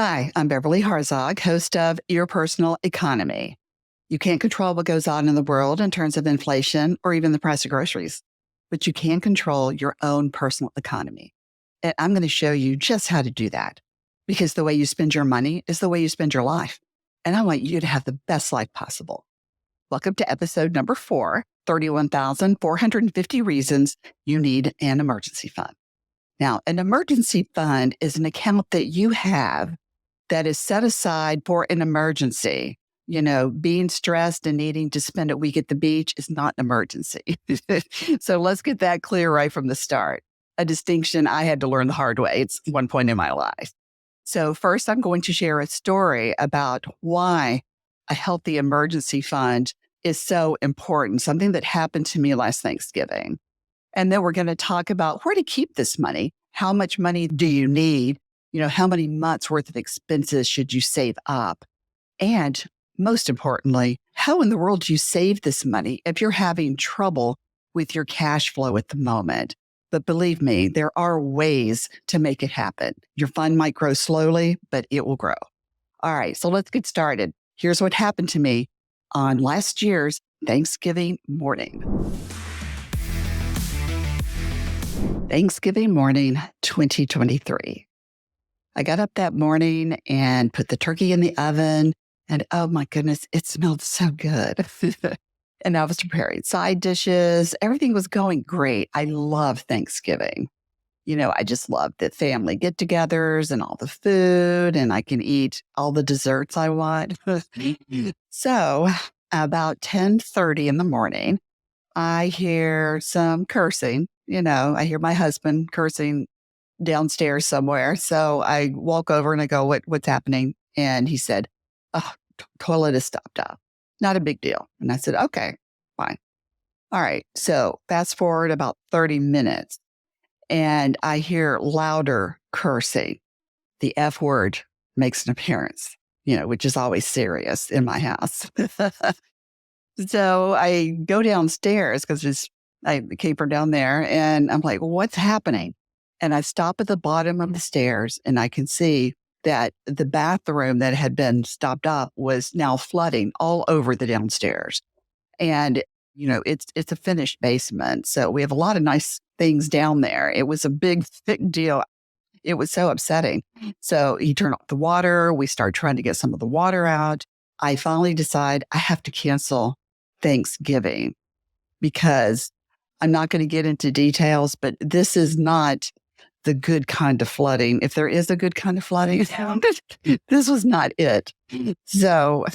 Hi, I'm Beverly Harzog, host of Your Personal Economy. You can't control what goes on in the world in terms of inflation or even the price of groceries, but you can control your own personal economy. And I'm going to show you just how to do that because the way you spend your money is the way you spend your life. And I want you to have the best life possible. Welcome to episode number 4, 31,450 Reasons You Need an Emergency Fund. Now, an emergency fund is an account that you have that is set aside for an emergency. You know, being stressed and needing to spend a week at the beach is not an emergency. So let's get that clear right from the start. A distinction I had to learn the hard way. It's one point in my life. So first, I'm going to share a story about why a healthy emergency fund is so important, something that happened to me last Thanksgiving. And then we're going to talk about where to keep this money. How much money do you need? You know, how many months worth of expenses should you save up? And most importantly, how in the world do you save this money if you're having trouble with your cash flow at the moment? But believe me, there are ways to make it happen. Your fund might grow slowly, but it will grow. All right, so let's get started. Here's what happened to me on last year's Thanksgiving morning. Thanksgiving morning, 2023. I got up that morning and put the turkey in the oven, and oh my goodness, it smelled so good. And I was preparing side dishes. Everything was going great. I love Thanksgiving. You know, I just love the family get-togethers and all the food, and I can eat all the desserts I want. So about 10:30 in the morning, I hear some cursing. You know, I hear my husband cursing downstairs somewhere. So I walk over and I go, what's happening? And he said, oh, toilet is stopped up. Not a big deal. And I said, okay, fine. All right. So fast forward about 30 minutes and I hear louder cursing. The F word makes an appearance, you know, which is always serious in my house. So I go downstairs because I came from down there and I'm like, what's happening? And I stop at the bottom of the stairs and I can see that the bathroom that had been stopped up was now flooding all over the downstairs. And, you know, it's a finished basement. So we have a lot of nice things down there. It was a big, thick deal. It was so upsetting. So he turned off the water. We started trying to get some of the water out. I finally decide I have to cancel Thanksgiving because I'm not going to get into details, but this is not the good kind of flooding. If there is a good kind of flooding, this was not it. So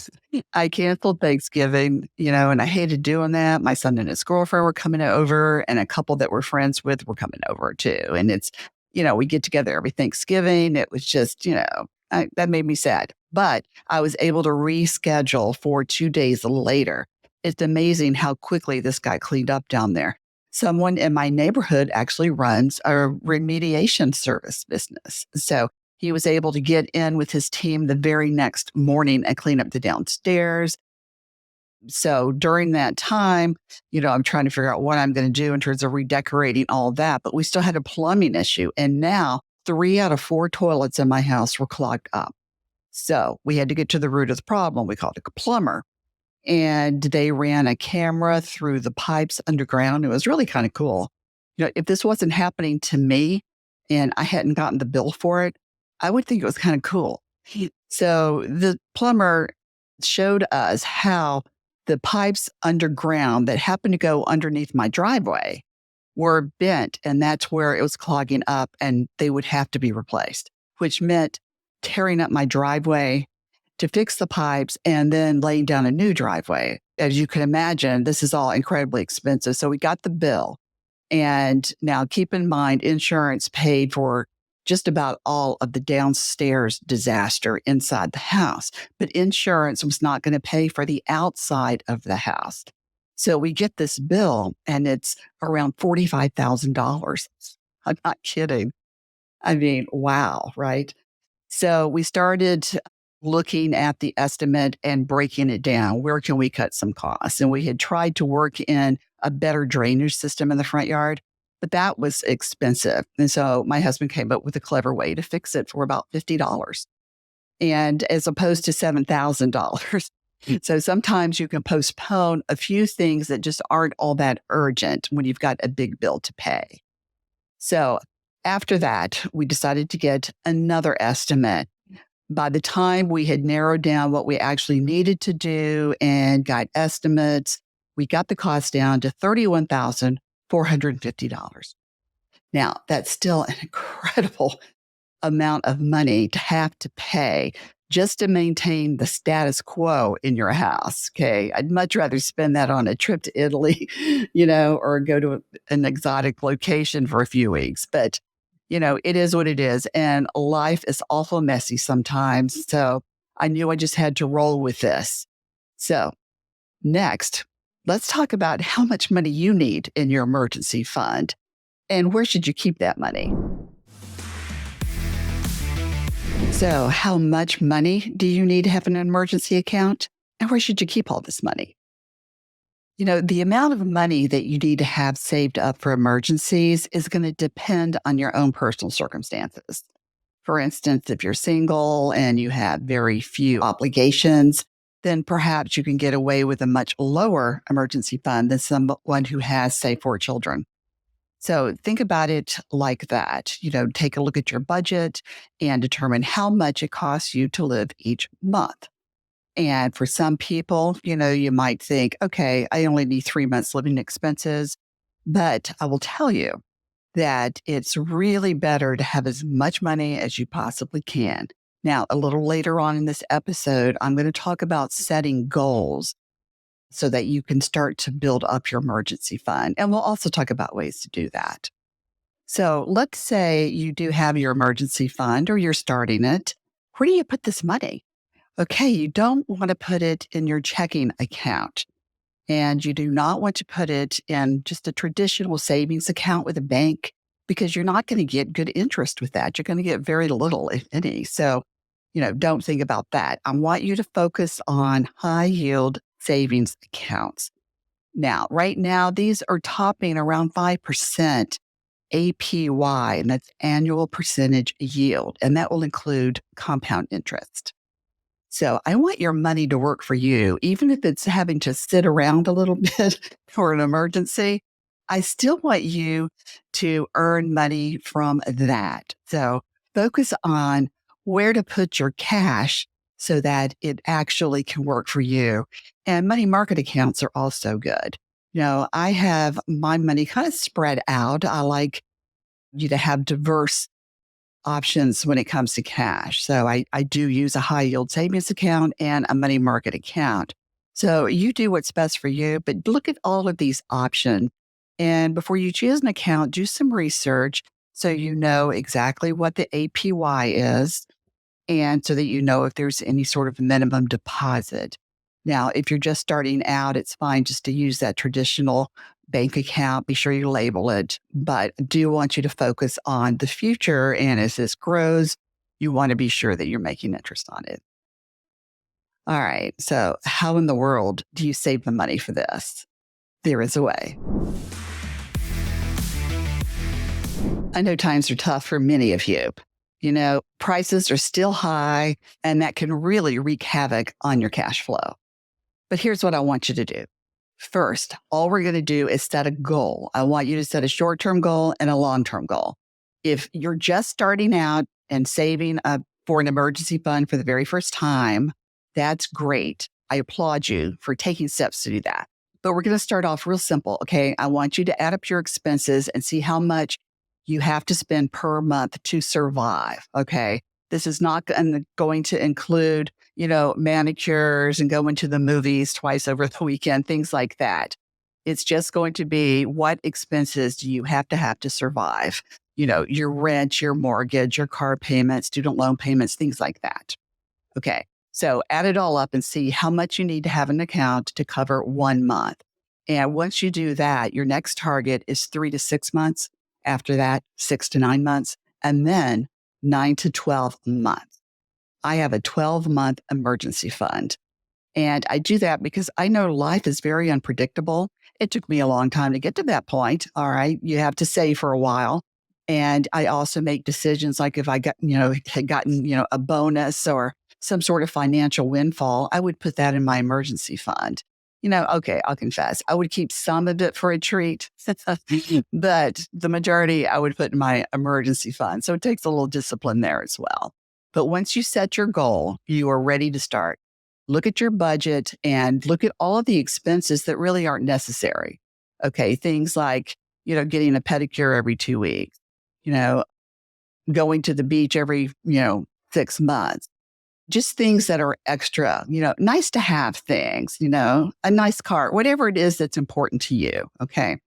I canceled Thanksgiving, you know, and I hated doing that. My son and his girlfriend were coming over, and a couple that we're friends with were coming over too. And it's, you know, we get together every Thanksgiving. It was just, you know, that made me sad. But I was able to reschedule for 2 days later. It's amazing how quickly this got cleaned up down there. Someone in my neighborhood actually runs a remediation service business. So he was able to get in with his team the very next morning and clean up the downstairs. So during that time, you know, I'm trying to figure out what I'm going to do in terms of redecorating all of that. But we still had a plumbing issue. And now 3 out of 4 toilets in my house were clogged up. So we had to get to the root of the problem. We called a plumber. And they ran a camera through the pipes underground. It was really kind of cool. You know, if this wasn't happening to me and I hadn't gotten the bill for it, I would think it was kind of cool. So the plumber showed us how the pipes underground that happened to go underneath my driveway were bent, and that's where it was clogging up and they would have to be replaced, which meant tearing up my driveway to fix the pipes and then laying down a new driveway. As you can imagine, this is all incredibly expensive. So we got the bill. And now keep in mind, insurance paid for just about all of the downstairs disaster inside the house, but insurance was not going to pay for the outside of the house. So we get this bill and it's around $45,000. I'm not kidding. I mean, wow, right? So we started looking at the estimate and breaking it down. Where can we cut some costs? And we had tried to work in a better drainage system in the front yard, but that was expensive. And so my husband came up with a clever way to fix it for about $50. and as opposed to $7,000. So sometimes you can postpone a few things that just aren't all that urgent when you've got a big bill to pay. So after that, we decided to get another estimate. By the time we had narrowed down what we actually needed to do and got estimates, we got the cost down to $31,450. Now, that's still an incredible amount of money to have to pay just to maintain the status quo in your house. Okay. I'd much rather spend that on a trip to Italy, or go to an exotic location for a few weeks. But, it is what it is. And life is awful messy sometimes. So I knew I just had to roll with this. So next, let's talk about how much money you need in your emergency fund and where should you keep that money? So, how much money do you need to have an emergency account? And where should you keep all this money? The amount of money that you need to have saved up for emergencies is going to depend on your own personal circumstances. For instance, if you're single and you have very few obligations, then perhaps you can get away with a much lower emergency fund than someone who has, say, 4 children. So think about it like that. Take a look at your budget and determine how much it costs you to live each month. And for some people, you might think, okay, I only need 3 months living expenses. But I will tell you that it's really better to have as much money as you possibly can. Now, a little later on in this episode, I'm going to talk about setting goals so that you can start to build up your emergency fund. And we'll also talk about ways to do that. So let's say you do have your emergency fund or you're starting it. Where do you put this money? Okay, you don't want to put it in your checking account. And you do not want to put it in just a traditional savings account with a bank because you're not going to get good interest with that. You're going to get very little, if any. So, don't think about that. I want you to focus on high yield savings accounts. Now, right now, these are topping around 5% APY, and that's annual percentage yield, and that will include compound interest. So I want your money to work for you, even if it's having to sit around a little bit for an emergency. I still want you to earn money from that. So focus on where to put your cash so that it actually can work for you. And money market accounts are also good. I have my money kind of spread out. I like you to have diverse options when it comes to cash. So I do use a high yield savings account and a money market account. So you do what's best for you, but look at all of these options. And before you choose an account, do some research so you know exactly what the APY is and so that you know if there's any sort of minimum deposit. Now, if you're just starting out, it's fine just to use that traditional bank account. Be sure you label it, but I do want you to focus on the future. And as this grows, you want to be sure that you're making interest on it. All right. So how in the world do you save the money for this? There is a way. I know times are tough for many of you. Prices are still high, and that can really wreak havoc on your cash flow. But here's what I want you to do. First, all we're going to do is set a goal. I want you to set a short-term goal and a long-term goal. If you're just starting out and saving up for an emergency fund for the very first time, that's great. I applaud you for taking steps to do that. But we're going to start off real simple. Okay. I want you to add up your expenses and see how much you have to spend per month to survive. Okay. This is not going to include, manicures and going to the movies twice over the weekend, things like that. It's just going to be what expenses do you have to survive? Your rent, your mortgage, your car payments, student loan payments, things like that. Okay. So add it all up and see how much you need to have an account to cover 1 month. And once you do that, your next target is 3 to 6 months. After that, 6 to 9 months, and then 9 to 12 months. I have a 12-month emergency fund. And I do that because I know life is very unpredictable. It took me a long time to get to that point. All right. You have to save for a while. And I also make decisions like if I had gotten, a bonus or some sort of financial windfall, I would put that in my emergency fund. Okay, I'll confess, I would keep some of it for a treat, but the majority I would put in my emergency fund. So it takes a little discipline there as well. But once you set your goal, you are ready to start. Look at your budget and look at all of the expenses that really aren't necessary. Okay, things like, getting a pedicure every 2 weeks, going to the beach every, 6 months. Just things that are extra, nice to have things, a nice car, whatever it is that's important to you. Okay.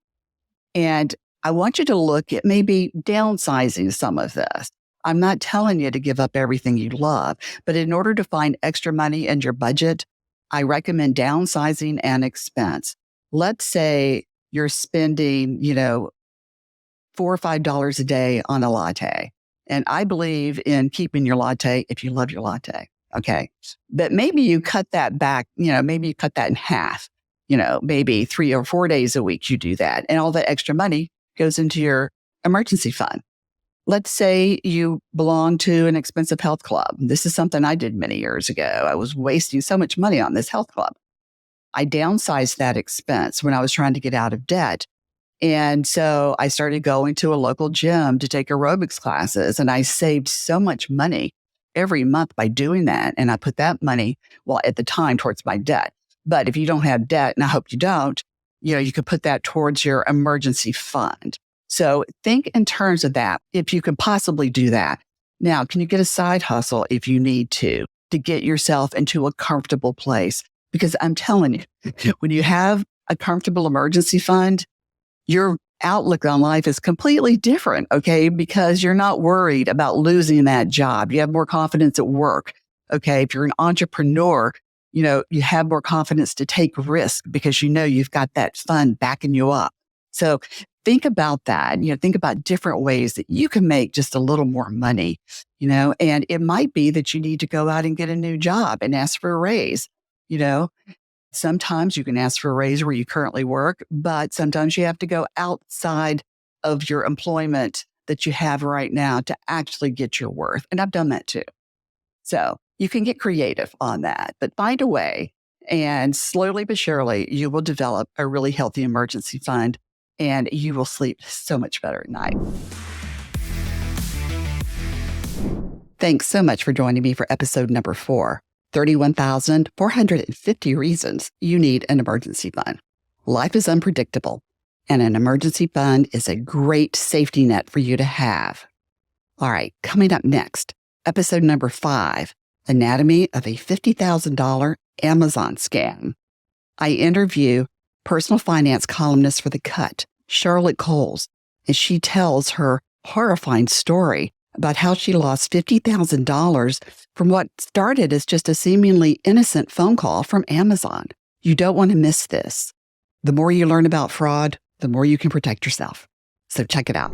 And I want you to look at maybe downsizing some of this. I'm not telling you to give up everything you love, but in order to find extra money in your budget, I recommend downsizing an expense. Let's say you're spending, $4 or $5 a day on a latte. And I believe in keeping your latte if you love your latte. Okay. But maybe you cut that back, maybe you cut that in half, maybe 3 or 4 days a week you do that. And all that extra money goes into your emergency fund. Let's say you belong to an expensive health club. This is something I did many years ago. I was wasting so much money on this health club. I downsized that expense when I was trying to get out of debt. And so I started going to a local gym to take aerobics classes, and I saved so much money every month by doing that. And I put that money, at the time, towards my debt. But if you don't have debt, and I hope you don't, you could put that towards your emergency fund. So think in terms of that, if you can possibly do that. Now, can you get a side hustle if you need to get yourself into a comfortable place? Because I'm telling you, when you have a comfortable emergency fund, your outlook on life is completely different, okay? Because you're not worried about losing that job. You have more confidence at work, okay? If you're an entrepreneur, you have more confidence to take risk because you've got that fund backing you up. So think about that. Think about different ways that you can make just a little more money, and it might be that you need to go out and get a new job and ask for a raise, Sometimes you can ask for a raise where you currently work, but sometimes you have to go outside of your employment that you have right now to actually get your worth. And I've done that too. So you can get creative on that, but find a way, and slowly but surely, you will develop a really healthy emergency fund and you will sleep so much better at night. Thanks so much for joining me for episode number 4. 31,450 reasons you need an emergency fund. Life is unpredictable, and an emergency fund is a great safety net for you to have. All right, coming up next, episode number 5, Anatomy of a $50,000 Amazon Scam. I interview personal finance columnist for The Cut, Charlotte Coles, and she tells her horrifying story about how she lost $50,000 from what started as just a seemingly innocent phone call from Amazon. You don't want to miss this. The more you learn about fraud, the more you can protect yourself. So check it out.